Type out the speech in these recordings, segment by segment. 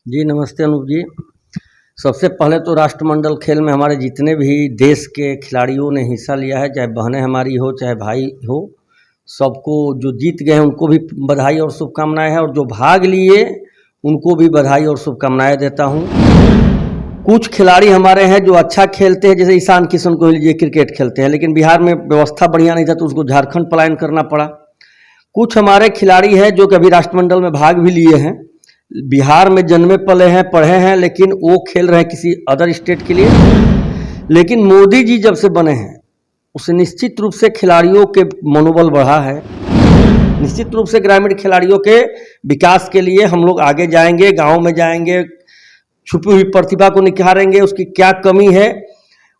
जी नमस्ते अनूप जी। सबसे पहले तो राष्ट्रमंडल खेल में हमारे जितने भी देश के खिलाड़ियों ने हिस्सा लिया है, चाहे बहनें हमारी हो चाहे भाई हो, सबको जो जीत गए हैं उनको भी बधाई और शुभकामनाएं हैं, और जो भाग लिए उनको भी बधाई और शुभकामनाएं देता हूं। कुछ खिलाड़ी हमारे हैं जो अच्छा खेलते हैं, जैसे ईशान किशन को लीजिए, क्रिकेट खेलते हैं, लेकिन बिहार में व्यवस्था बढ़िया नहीं था तो उसको झारखंड पलायन करना पड़ा। कुछ हमारे खिलाड़ी हैं जो कभी राष्ट्रमंडल में भाग भी लिए हैं, बिहार में जन्मे पले हैं, पढ़े हैं, लेकिन वो खेल रहे हैं किसी अदर स्टेट के लिए। लेकिन मोदी जी जब से बने हैं उससे निश्चित रूप से खिलाड़ियों के मनोबल बढ़ा है। निश्चित रूप से ग्रामीण खिलाड़ियों के विकास के लिए हम लोग आगे जाएंगे, गांव में जाएंगे, छुपी हुई प्रतिभा को निखारेंगे, उसकी क्या कमी है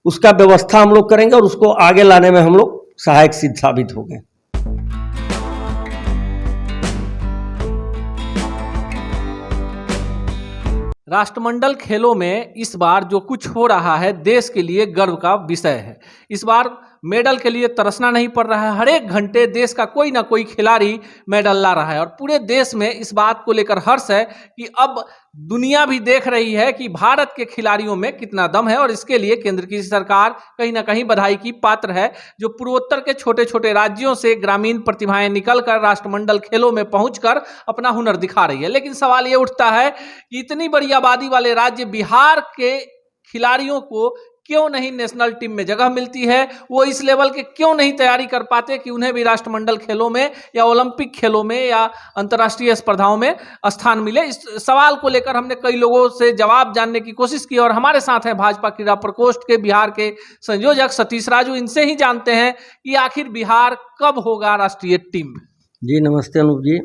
उसका व्यवस्था हम लोग करेंगे और उसको आगे लाने में हम लोग सहायक सिद्ध साबित होंगे। राष्ट्रमंडल खेलों में इस बार जो कुछ हो रहा है देश के लिए गर्व का विषय है। इस बार मेडल के लिए तरसना नहीं पड़ रहा है। हर एक घंटे देश का कोई ना कोई खिलाड़ी मेडल ला रहा है और पूरे देश में इस बात को लेकर हर्ष है कि अब दुनिया भी देख रही है कि भारत के खिलाड़ियों में कितना दम है, और इसके लिए केंद्र की सरकार कहीं ना कहीं बधाई की पात्र है, जो पूर्वोत्तर के छोटे छोटे राज्यों से ग्रामीण प्रतिभाएं निकलकर राष्ट्रमंडल खेलों में पहुंचकर अपना हुनर दिखा रही है। लेकिन सवाल ये उठता है कि इतनी बड़ी आबादी वाले राज्य बिहार के खिलाड़ियों को क्यों नहीं नेशनल टीम में जगह मिलती है, वो इस लेवल के क्यों नहीं तैयारी कर पाते कि उन्हें भी राष्ट्रमंडल खेलों में या ओलंपिक खेलों में या अंतर्राष्ट्रीय स्पर्धाओं में स्थान मिले। इस सवाल को लेकर हमने कई लोगों से जवाब जानने की कोशिश की और हमारे साथ हैं भाजपा क्रीड़ा प्रकोष्ठ के बिहार के संयोजक सतीश राजू। इनसे ही जानते हैं कि आखिर बिहार कब होगा राष्ट्रीय टीम। जी नमस्ते अनूप जी।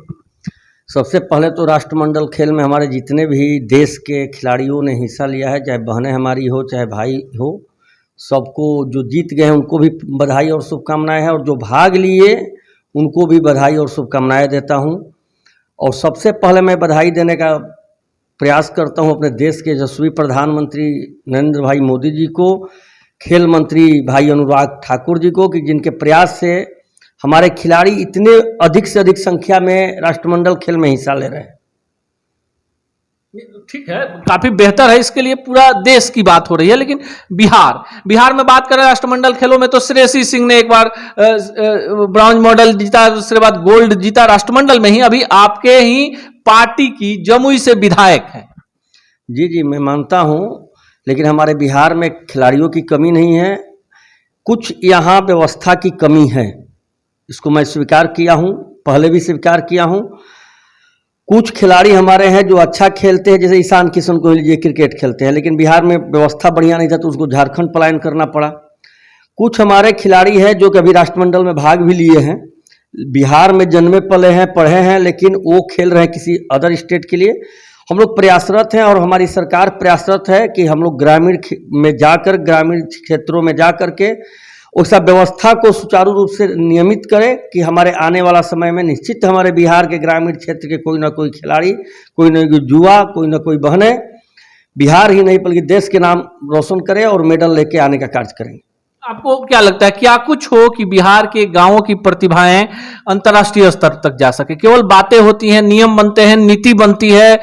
सबसे पहले तो राष्ट्रमंडल खेल में हमारे जितने भी देश के खिलाड़ियों ने हिस्सा लिया है, चाहे बहनें हमारी हो चाहे भाई हो, सबको जो जीत गए हैं उनको भी बधाई और शुभकामनाएं हैं, और जो भाग लिए उनको भी बधाई और शुभकामनाएं देता हूं। और सबसे पहले मैं बधाई देने का प्रयास करता हूं अपने देश के यशस्वी प्रधानमंत्री नरेंद्र भाई मोदी जी को, खेल मंत्री भाई अनुराग ठाकुर जी को, कि जिनके प्रयास से हमारे खिलाड़ी इतने अधिक से अधिक संख्या में राष्ट्रमंडल खेल में हिस्सा ले रहे हैं। ठीक है, काफी बेहतर है, इसके लिए पूरा देश की बात हो रही है। लेकिन बिहार में बात करें राष्ट्रमंडल खेलों में तो श्रेयसी सिंह ने एक बार ब्रॉन्ज मेडल जीता, उसके बाद गोल्ड जीता राष्ट्रमंडल में ही। अभी आपके ही पार्टी की जमुई से विधायक है। जी मैं मानता हूं, लेकिन हमारे बिहार में खिलाड़ियों की कमी नहीं है, कुछ यहाँ व्यवस्था की कमी है, इसको मैं स्वीकार किया हूं, पहले भी स्वीकार किया हूं। कुछ खिलाड़ी हमारे हैं जो अच्छा खेलते हैं, जैसे ईशान किशन को लीजिए, क्रिकेट खेलते हैं, लेकिन बिहार में व्यवस्था बढ़िया नहीं था तो उसको झारखंड पलायन करना पड़ा। कुछ हमारे खिलाड़ी हैं जो कभी राष्ट्रमंडल में भाग भी लिए हैं, बिहार में जन्मे पले हैं, पढ़े हैं, लेकिन वो खेल रहे हैं किसी अदर स्टेट के लिए। हम लोग प्रयासरत हैं और हमारी सरकार प्रयासरत है कि हम लोग ग्रामीण में जाकर, ग्रामीण क्षेत्रों में जा कर के उस व्यवस्था को सुचारू रूप से नियमित करें कि हमारे आने वाला समय में निश्चित हमारे बिहार के ग्रामीण क्षेत्र के कोई ना कोई खिलाड़ी, कोई ना कोई युवा, कोई ना कोई बहनें बिहार ही नहीं बल्कि देश के नाम रोशन करें और मेडल लेके आने का कार्य करेंगे। आपको क्या लगता है क्या कुछ हो कि बिहार के गांवों की प्रतिभाएं अंतर्राष्ट्रीय स्तर तक जा सके? केवल बातें होती हैं, नियम बनते हैं, नीति बनती है,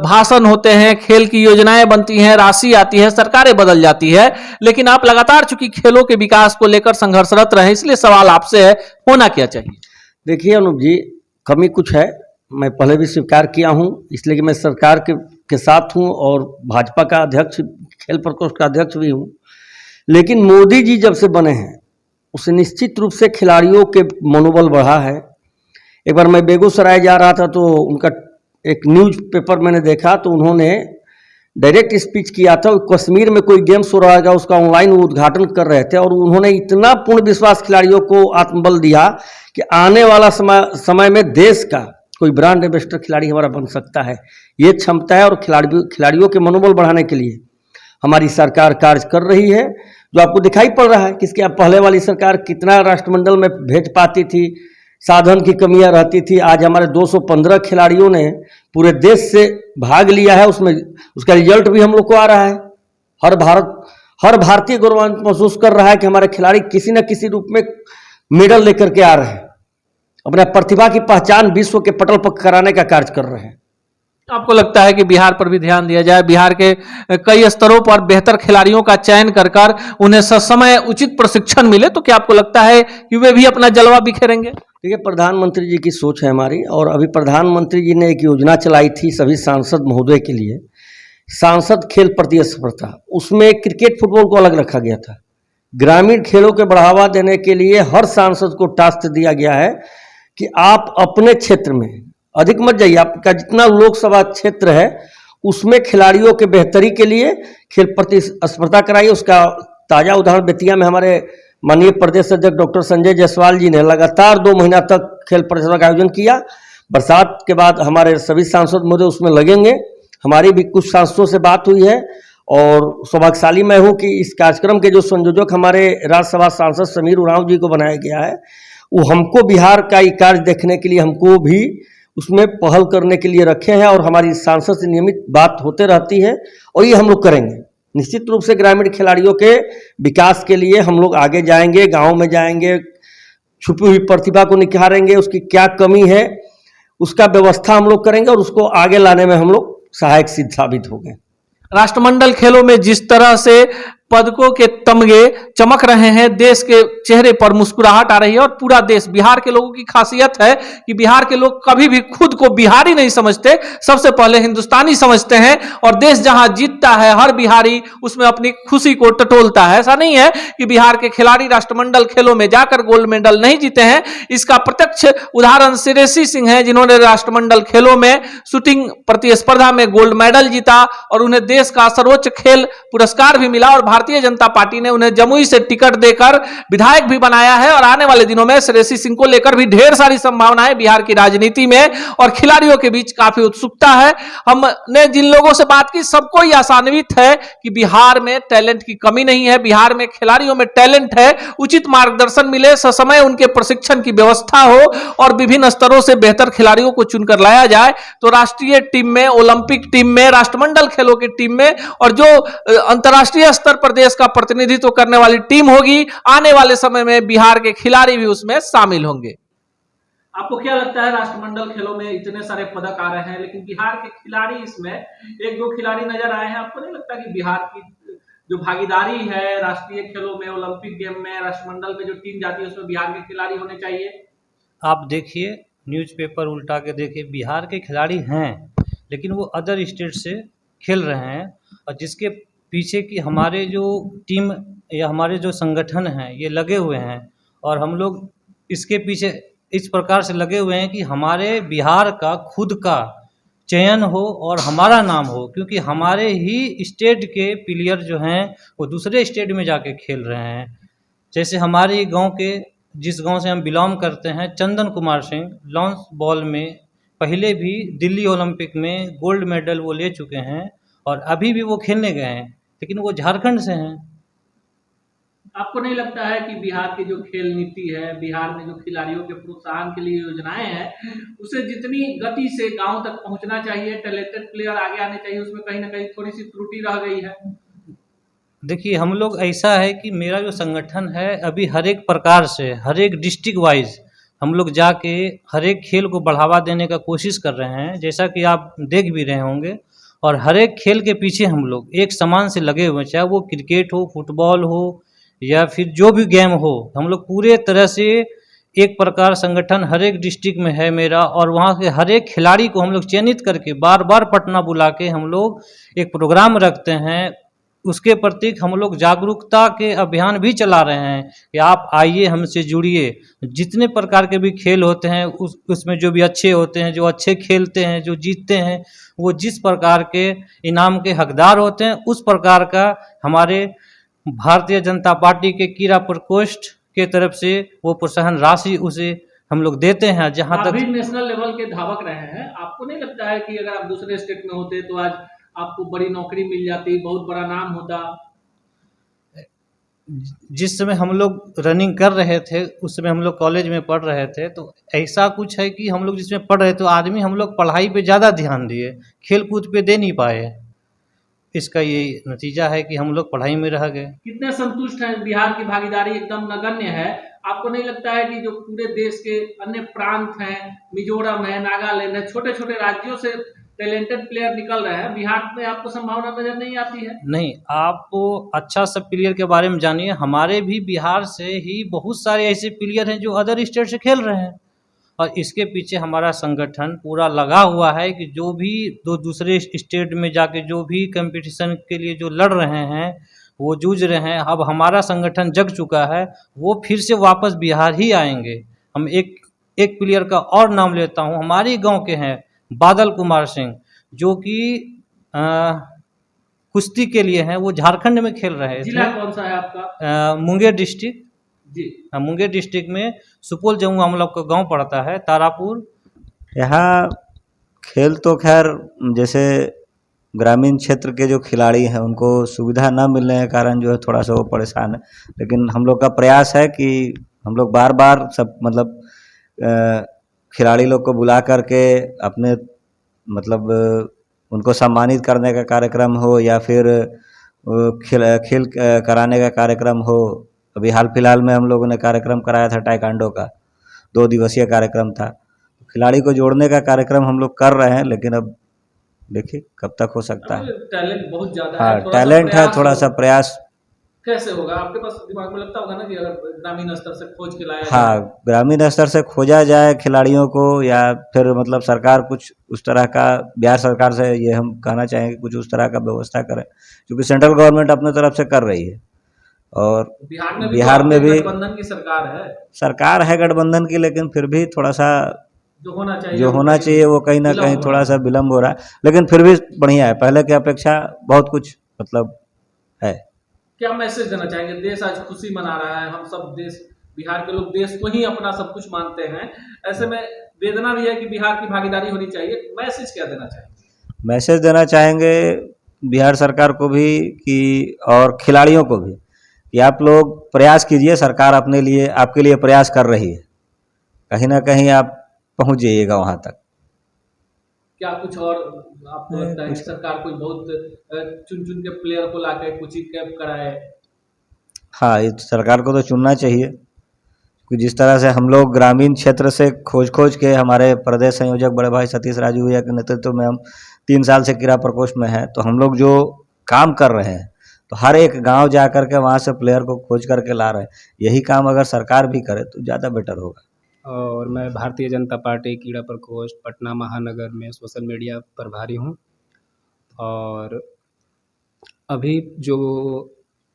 भाषण होते हैं, खेल की योजनाएं बनती हैं, राशि आती है, सरकारें बदल जाती है, लेकिन आप लगातार चूंकि खेलों के विकास को लेकर संघर्षरत रहे, इसलिए सवाल आपसे है, होना क्या चाहिए? देखिए अनूप जी, कमी कुछ है, मैं पहले भी स्वीकार किया हूँ, इसलिए कि मैं सरकार के साथ हूँ और भाजपा का अध्यक्ष, खेल प्रकोष्ठ का अध्यक्ष भी हूँ। लेकिन मोदी जी जब से बने हैं उससे निश्चित रूप से खिलाड़ियों के मनोबल बढ़ा है। एक बार मैं बेगूसराय जा रहा था तो उनका एक न्यूज़ पेपर मैंने देखा, तो उन्होंने डायरेक्ट स्पीच किया था, कश्मीर में कोई गेम्स हो रहा था उसका ऑनलाइन उद्घाटन कर रहे थे, और उन्होंने इतना पूर्ण विश्वास खिलाड़ियों को आत्मबल दिया कि आने वाला समय में देश का कोई ब्रांड एम्बेसडर खिलाड़ी हमारा बन सकता है। ये क्षमता है, और खिलाड़ियों के मनोबल बढ़ाने के लिए हमारी सरकार कार्य कर रही है, जो आपको दिखाई पड़ रहा है कि इसके पहले वाली सरकार कितना राष्ट्रमंडल में भेज पाती थी, साधन की कमियां रहती थी। आज हमारे 215 खिलाड़ियों ने पूरे देश से भाग लिया है, उसमें उसका रिजल्ट भी हम लोग को आ रहा है। हर भारतीय गौरवान्वित महसूस कर रहा है कि हमारे खिलाड़ी किसी न किसी रूप में मेडल लेकर के आ रहे हैं, अपना प्रतिभा की पहचान विश्व के पटल पर कराने का कार्य कर रहे हैं। आपको लगता है कि बिहार पर भी ध्यान दिया जाए, बिहार के कई स्तरों पर बेहतर खिलाड़ियों का चयन कर कर उन्हें ससमय उचित प्रशिक्षण मिले, तो क्या आपको लगता है कि वे भी अपना जलवा बिखेरेंगे? देखिए, प्रधानमंत्री जी की सोच है हमारी, और अभी प्रधानमंत्री जी ने एक योजना चलाई थी सभी सांसद महोदय के लिए, सांसद खेल प्रतिस्पर्धा। उसमें क्रिकेट फुटबॉल को अलग रखा गया था। ग्रामीण खेलों के बढ़ावा देने के लिए हर सांसद को टास्क दिया गया है कि आप अपने क्षेत्र में अधिक मत जाइए, आपका जितना लोकसभा क्षेत्र है उसमें खिलाड़ियों के बेहतरी के लिए खेल प्रतिस्पर्धा कराइए। उसका ताज़ा उदाहरण बेतिया में हमारे माननीय प्रदेश अध्यक्ष डॉक्टर संजय जायसवाल जी ने लगातार 2 महीना तक खेल प्रतिस्पर्धा का आयोजन किया। बरसात के बाद हमारे सभी सांसद महोदय उसमें लगेंगे। हमारी भी कुछ सांसदों से बात हुई है, और सौभाग्यशाली मैं हूं कि इस कार्यक्रम के जो संयोजक हमारे राज्यसभा सांसद समीर उरांव जी को बनाया गया है, वो हमको बिहार का ये कार्य देखने के लिए हमको भी उसमें पहल करने के लिए रखे हैं, और हमारी सांसद से नियमित बात होते रहती है, और ये हम लोग करेंगे। निश्चित रूप से ग्रामीण खिलाड़ियों के विकास के लिए हम लोग आगे जाएंगे, गांव में जाएंगे, छुपी हुई प्रतिभा को निखारेंगे, उसकी क्या कमी है उसका व्यवस्था हम लोग करेंगे, और उसको आगे लाने में हम लोग सहायक सिद्ध साबित होंगे। राष्ट्रमंडल खेलों में जिस तरह से पदकों के तमगे चमक रहे हैं, देश के चेहरे पर मुस्कुराहट आ रही है, और पूरा देश, बिहार के लोगों की खासियत है कि बिहार के लोग कभी भी खुद को बिहारी नहीं समझते, सबसे पहले हिंदुस्तानी समझते हैं, और देश जहां जीतता है हर बिहारी उसमें अपनी खुशी को टटोलता है। ऐसा नहीं है कि बिहार के खिलाड़ी राष्ट्रमंडल खेलों में जाकर गोल्ड मेडल नहीं जीते हैं। इसका प्रत्यक्ष उदाहरण श्रेयसी सिंह है, जिन्होंने राष्ट्रमंडल खेलों में शूटिंग प्रतिस्पर्धा में गोल्ड मेडल जीता, और उन्हें देश का सर्वोच्च खेल पुरस्कार भी मिला, और भारतीय जनता पार्टी ने उन्हें जमुई से टिकट देकर विधायक भी बनाया है। और आने वाले दिनों में श्रेयसी सिंह को लेकर भी ढेर सारी संभावनाएं बिहार की राजनीति में और खिलाड़ियों के बीच काफी उत्सुकता है। हमने जिन लोगों से बात की सबको यह आशान्वित है कि बिहार में टैलेंट की कमी नहीं है, बिहार में खिलाड़ियों में टैलेंट है। उचित मार्गदर्शन मिले, ससमय उनके प्रशिक्षण की व्यवस्था हो, और विभिन्न स्तरों से बेहतर खिलाड़ियों को चुनकर लाया जाए, तो राष्ट्रीय टीम में, ओलंपिक टीम में, राष्ट्रमंडल खेलों की टीम में, और जो अंतर्राष्ट्रीय स्तर पर देश का प्रतिनिधित्व करने वाली टीम होगी, आने वाले समय में बिहार के खिलाड़ी भी उसमें शामिल होंगे। आपको क्या लगता है, राष्ट्रमंडल खेलों में इतने सारे पदक आ रहे हैं, लेकिन बिहार के खिलाड़ी इसमें 1-2 खिलाड़ी नजर आए हैं, आपको नहीं लगता कि बिहार की जो भागीदारी है राष्ट्रीय खेलों में, ओलंपिक गेम में, राष्ट्रमंडल में जो टीम जाती है उसमें बिहार के खिलाड़ी होने चाहिए? आप देखिए, न्यूज़पेपर उल्टा के देखिए, बिहार के खिलाड़ी हैं लेकिन वो अदर स्टेट से खेल रहे हैं, और जिसके पीछे की हमारे जो टीम या हमारे जो संगठन हैं ये लगे हुए हैं, और हम लोग इसके पीछे इस प्रकार से लगे हुए हैं कि हमारे बिहार का खुद का चयन हो और हमारा नाम हो, क्योंकि हमारे ही स्टेट के प्लेयर जो हैं वो दूसरे स्टेट में जाके खेल रहे हैं। जैसे हमारे गांव के, जिस गांव से हम बिलोंग करते हैं, चंदन कुमार सिंह लॉन्च बॉल में पहले भी दिल्ली ओलंपिक में गोल्ड मेडल वो ले चुके हैं, और अभी भी वो खेलने गए हैं, लेकिन वो झारखंड से हैं। आपको नहीं लगता है कि बिहार की जो खेल नीति है, बिहार में जो खिलाड़ियों के प्रोत्साहन के लिए योजनाएं हैं, उसे जितनी गति से गांव तक पहुंचना चाहिए, टैलेंटेड प्लेयर आगे आने चाहिए, उसमें कहीं ना कहीं थोड़ी सी त्रुटि रह गई है? देखिए, हम लोग, ऐसा है कि मेरा जो संगठन है अभी हर एक प्रकार से, हर एक डिस्ट्रिक्ट वाइज हम लोग जाके हर एक खेल को बढ़ावा देने का कोशिश कर रहे हैं, जैसा कि आप देख भी रहे होंगे। और हर एक खेल के पीछे हम लोग एक समान से लगे हुए हैं, चाहे वो क्रिकेट हो, फुटबॉल हो, या फिर जो भी गेम हो, हम लोग पूरे तरह से एक प्रकार संगठन हर एक डिस्ट्रिक्ट में है मेरा, और वहाँ के हर एक खिलाड़ी को हम लोग चयनित करके बार बार पटना बुला के हम लोग एक प्रोग्राम रखते हैं। उसके प्रति हम लोग जागरूकता के अभियान भी चला रहे हैं कि आप आइए, हमसे जुड़िए। जितने प्रकार के भी खेल होते हैं उसमें जो भी अच्छे होते हैं, जो अच्छे खेलते हैं, जो जीतते हैं, वो जिस प्रकार के इनाम के हकदार होते हैं, उस प्रकार का हमारे भारतीय जनता पार्टी के क्रीड़ा प्रकोष्ठ के तरफ से वो प्रोत्साहन राशि उसे हम लोग देते हैं। जहाँ तक भी नेशनल लेवल के धावक रहे हैं, आपको नहीं लगता है कि अगर आप दूसरे स्टेट में होते तो आज आपको बड़ी नौकरी मिल जाती, बहुत बड़ा नाम होता? जिस समय हम लोग रनिंग कर रहे थे, उस समय हम लोग कॉलेज में पढ़ रहे थे, तो ऐसा कुछ है कि हम लोग जिसमें पढ़ रहे थे आदमी, हम लोग पढ़ाई पे ज़्यादा ध्यान दिए, खेल कूद पे दे नहीं पाए। इसका ये नतीजा है कि हम लोग पढ़ाई में रह गए। कितने संतुष्ट हैं? बिहार की भागीदारी एकदम नगण्य है। आपको नहीं लगता है कि जो पूरे देश के अन्य प्रांत हैं, मिजोरम है, नागालैंड है, छोटे छोटे राज्यों से टैलेंटेड प्लेयर निकल रहे हैं, बिहार में आपको संभावना नजर नहीं आती है? नहीं, आप अच्छा सा प्लेयर के बारे में जानिए। हमारे भी बिहार से ही बहुत सारे ऐसे प्लेयर हैं जो अदर स्टेट से खेल रहे हैं, और इसके पीछे हमारा संगठन पूरा लगा हुआ है कि जो भी दूसरे स्टेट में जाके जो भी कंपटीशन के लिए जो लड़ रहे हैं, वो जूझ रहे हैं, अब हमारा संगठन जग चुका है, वो फिर से वापस बिहार ही आएंगे। हम एक एक प्लेयर का और नाम लेता हूँ, हमारे ही गांव के हैं बादल कुमार सिंह, जो कि कुश्ती के लिए हैं, वो झारखंड में खेल रहे जिला थे। कौन सा है आपका? मुंगेर डिस्ट्रिक्ट। जी। हाँ, मुंगेर डिस्ट्रिक्ट में सुपौल जमुआ हम लोग का गांव पड़ता है, तारापुर। यहाँ खेल तो खैर जैसे ग्रामीण क्षेत्र के जो खिलाड़ी हैं उनको सुविधा न मिलने के कारण जो है थोड़ा सा वो परेशान है, लेकिन हम लोग का प्रयास है कि हम लोग बार बार सब मतलब खिलाड़ी लोग को बुला करके अपने मतलब उनको सम्मानित करने का कार्यक्रम हो या फिर खेल खेल कराने का कार्यक्रम हो। अभी हाल फिलहाल में हम लोगों ने कार्यक्रम कराया था टाइकांडो का, 2 दिवसीय कार्यक्रम था। खिलाड़ी को जोड़ने का कार्यक्रम हम लोग कर रहे हैं, लेकिन अब देखिए कब तक हो सकता है। टैलेंट बहुत ज्यादा हाँ, है, थोड़ा सा टैलेंट है, प्रयास थोड़ा सा प्रयास। कैसे होगा आपके पास दिमाग में लगता होगा ना कि अगर ग्रामीण स्तर से खोज के लाया हाँ, जाए? ग्रामीण स्तर से खोजा जाए खिलाड़ियों को, या फिर मतलब सरकार कुछ उस तरह का, बिहार सरकार से ये हम कहना चाहेंगे कुछ उस तरह का व्यवस्था करे, क्योंकि सेंट्रल गवर्नमेंट अपने तरफ से कर रही है। और बिहार में भी गठबंधन की सरकार है गठबंधन की, लेकिन फिर भी थोड़ा सा जो होना चाहिए वो कहीं ना कहीं थोड़ा सा विलम्ब हो रहा है, लेकिन फिर भी बढ़िया है, पहले की अपेक्षा बहुत कुछ मतलब है। क्या मैसेज देना चाहेंगे? देश आज खुशी मना रहा है, हम सब देश, बिहार के लोग देश को ही अपना सब कुछ मानते हैं, ऐसे में वेदना भी है कि बिहार की भागीदारी होनी चाहिए। मैसेज क्या देना चाहेंगे? मैसेज देना चाहेंगे बिहार सरकार को भी कि, और खिलाड़ियों को भी, कि आप लोग प्रयास कीजिए, सरकार अपने लिए आपके लिए प्रयास कर रही है, कहीं ना कहीं आप पहुंच जाइएगा वहां तक। क्या कुछ और आपको लगता है कि सरकार कोई बहुत चुन चुन के प्लेयर को लाकर कुछ ही कैप कराए? हाँ, इस सरकार को तो चुनना चाहिए, कि जिस तरह से हम लोग ग्रामीण क्षेत्र से खोज के, हमारे प्रदेश संयोजक बड़े भाई सतीश राजू भैया के नेतृत्व में हम 3 साल से क्रीड़ा प्रकोष्ठ में हैं, तो हम लोग जो काम कर रहे हैं, तो हर एक गांव जा कर के वहाँ से प्लेयर को खोज करके ला रहे हैं। यही काम अगर सरकार भी करे तो ज़्यादा बेटर होगा। और मैं भारतीय जनता पार्टी क्रीड़ा प्रकोष्ठ पटना महानगर में सोशल मीडिया प्रभारी हूँ। और अभी जो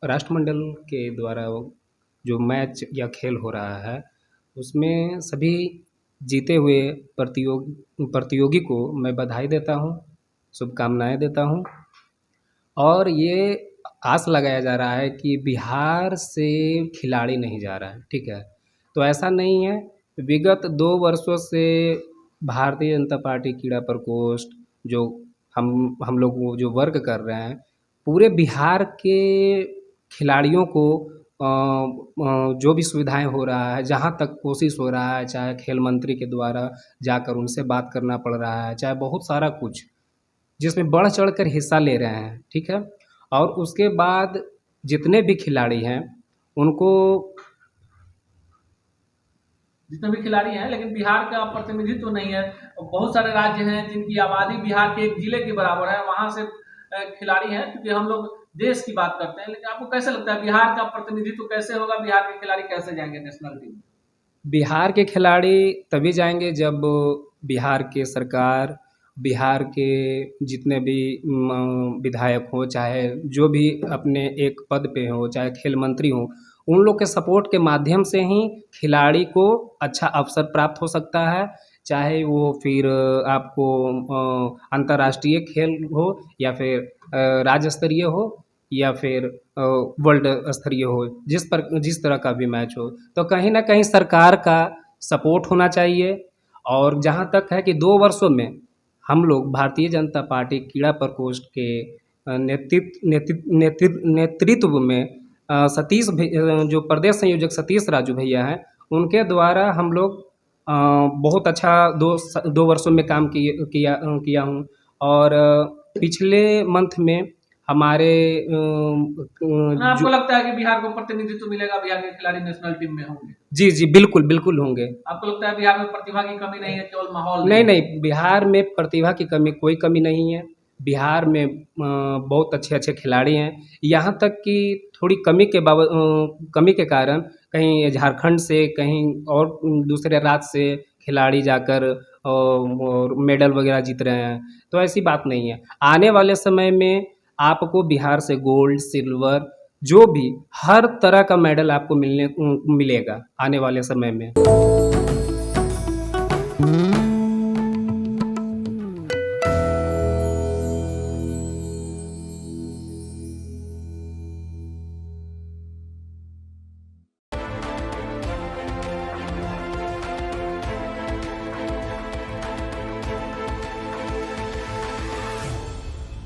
राष्ट्रमंडल के द्वारा जो मैच या खेल हो रहा है, उसमें सभी जीते हुए प्रतियोगी को मैं बधाई देता हूँ, शुभकामनाएं देता हूँ। और ये आस लगाया जा रहा है कि बिहार से खिलाड़ी नहीं जा रहा है, ठीक है, तो ऐसा नहीं है। विगत 2 वर्षों से भारतीय जनता पार्टी क्रीड़ा प्रकोष्ठ जो हम लोग वो जो वर्क कर रहे हैं, पूरे बिहार के खिलाड़ियों को जो भी सुविधाएं हो रहा है, जहां तक कोशिश हो रहा है, चाहे खेल मंत्री के द्वारा जाकर उनसे बात करना पड़ रहा है, चाहे बहुत सारा कुछ जिसमें बढ़ चढ़ कर हिस्सा ले रहे हैं, ठीक है। और उसके बाद जितने भी खिलाड़ी हैं उनको, जितने भी खिलाड़ी हैं, लेकिन बिहार का प्रतिनिधित्व नहीं है। बहुत सारे राज्य हैं जिनकी आबादी बिहार के एक जिले के बराबर है, वहां से खिलाड़ी हैं, क्योंकि हम लोग देश की बात करते हैं। लेकिन आपको कैसे लगता है बिहार का प्रतिनिधित्व कैसे होगा? बिहार के खिलाड़ी कैसे जाएंगे नेशनल टीम? बिहार के खिलाड़ी तभी जाएंगे जब बिहार के सरकार, बिहार के जितने भी विधायक हो, चाहे जो भी अपने एक पद पे हो, चाहे खेल मंत्री हो, उन लोग के सपोर्ट के माध्यम से ही खिलाड़ी को अच्छा अवसर प्राप्त हो सकता है। चाहे वो फिर आपको अंतर्राष्ट्रीय खेल हो, या फिर राज्य स्तरीय हो, या फिर वर्ल्ड स्तरीय हो, जिस तरह का भी मैच हो, तो कहीं ना कहीं सरकार का सपोर्ट होना चाहिए। और जहाँ तक है कि 2 वर्षों में हम लोग भारतीय जनता पार्टी क्रीड़ा प्रकोष्ठ के नेतृत्व में सतीश जो प्रदेश संयोजक सतीश राजू भैया हैं, उनके द्वारा हम लोग बहुत अच्छा 2 वर्षों में काम किया हूँ। और पिछले मंथ में हमारे आपको लगता है कि बिहार को प्रतिनिधित्व मिलेगा, बिहार के खिलाड़ी नेशनल टीम में होंगे? जी जी बिल्कुल बिल्कुल होंगे। आपको लगता है बिहार में प्रतिभा की कमी नहीं है, केवल माहौल नहीं नहीं, बिहार में प्रतिभा की कोई कमी नहीं है। बिहार में बहुत अच्छे अच्छे खिलाड़ी हैं। यहाँ तक कि थोड़ी कमी के कारण कहीं झारखंड से, कहीं और दूसरे राज्य से खिलाड़ी जाकर और मेडल वगैरह जीत रहे हैं। तो ऐसी बात नहीं है। आने वाले समय में आपको बिहार से गोल्ड, सिल्वर, जो भी हर तरह का मेडल आपको मिलेगा आने वाले समय में।